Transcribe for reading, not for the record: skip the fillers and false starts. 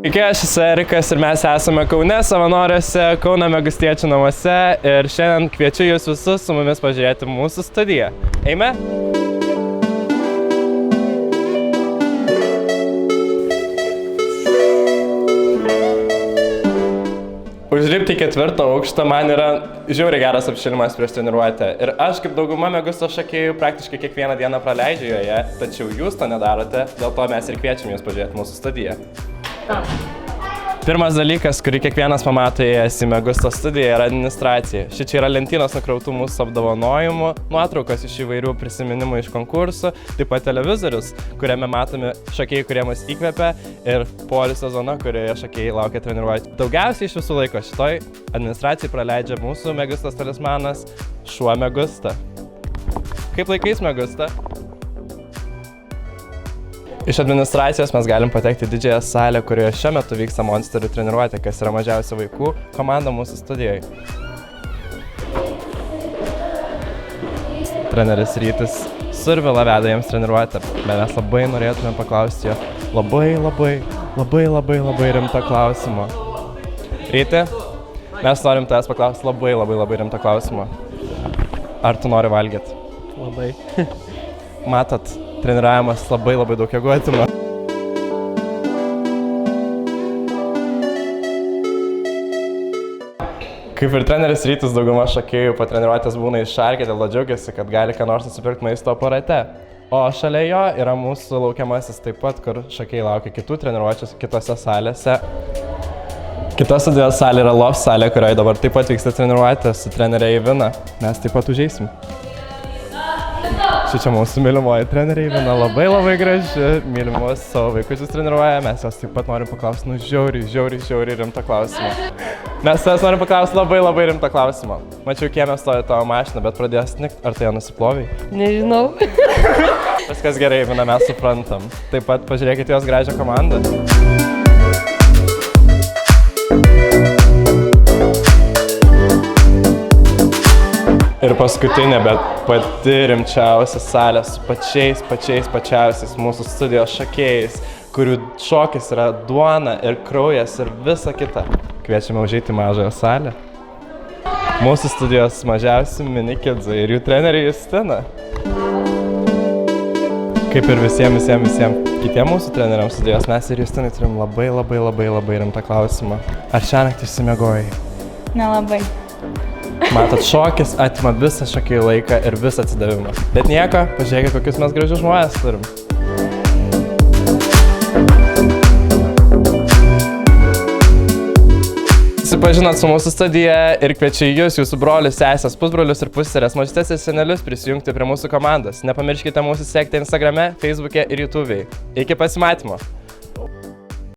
Iki, aš esu Erikas ir mes esame Kaune savanoriuose, Kauno Megustiečių namuose ir šiandien kviečiu jūs visus su mumis pažiūrėti mūsų studiją. Eime? Užlipti į 4. aukštą man yra žiauriai geras apšilimas prieš treniruotę. Ir aš kaip dauguma Megusto šokėjų praktiškai kiekvieną dieną praleidžiu joje, tačiau jūs to nedarote, dėl to mes ir kviečiam jūs pažiūrėti mūsų studiją. Pirmas dalykas, kurį kiekvienas pamato įėjęs į Megusto studiją, yra administracija. Šičia yra lentynos nukrautų mūsų apdovanojimų, nuotraukos iš įvairių prisiminimų iš konkursų, taip pat televizorius, kuriame matomi šokėjai, kurie mus įkvepia, ir poilsio zona, kurioje šokėjai laukia treniruoti. Daugiausiai iš visų laiko šitoj administracijai praleidžia mūsų Megustos talismanas šuo Megusta. Kaip laikais Megusta? Iš administracijos mes galim patekti į didžiąją salę, kurioje šiuo metu vyksta monsterių treniruotė, kas yra mažiausia vaikų komanda mūsų studijoje. Treneris Rytis Survila veda jiems treniruotę, bet mes labai norėtume paklausti jo labai rimtą klausimą. Ryti, mes norim tavęs paklausti labai rimtą klausimą. Ar tu nori valgyti? Labai. Matot, treniravimas labai daug jėgų atima. Kaip ir treneris Rytis, dauguma šokėjų po treniruotės būna iššarkę, dėl to džiaugiasi, kad gali ką nors nusipirkti maisto aparate. O šalia jo yra mūsų laukiamasis taip pat, kur šokėjai laukia kitų treniruočių kitose salėse. Kita studijos salė yra loft salė, kurioje dabar taip pat vyksta treniruotė su trenerė Ivina. Mes taip pat užeisim. Čia mūsų mylimoji trenerė Ivina, labai graži, mylimus savo vaikučius treniruoja, mes jos taip pat norim paklausti, žiauriai rimtą klausimą. Mes tavęs norim paklausti labai rimtą klausimą. Mačiau, kieme stovi tavo mašina, bet pradėjo snikt, ar tai ją nusiplovei? Nežinau. Viskas gerai, Ivina, mes suprantam. Taip pat pažiūrėkite jos gražią komandą. Ir paskutinė, bet pati rimčiausia salė su pačiausiais mūsų studijos šokėjais, kurių šokis yra duona ir kraujas ir visa kita. Kviečiame užeiti į mažąją salę. Mūsų studijos mažiausi mini kidzai ir jų treneriai Justina. Kaip ir visiems kitiem mūsų treneriams studijos, mes ir Justinai turim labai rimtą klausimą. Ar šiąnakt išsimiegojai? Nelabai. Matot, šokis atima visą šokėjų laiką ir visą atsidavimą. Bet nieko, pažiūrėkite, kokius mes gražius žmonės turim. Susipažinot su mūsų studija ir kviečiu jūs, jūsų brolius, sesės, pusbrolius ir pusseres, močiutes ir senelius prisijungti prie mūsų komandos. Nepamirškite mūsų sekti Instagrame, Facebook'e ir YouTube'e. Iki pasimatymo!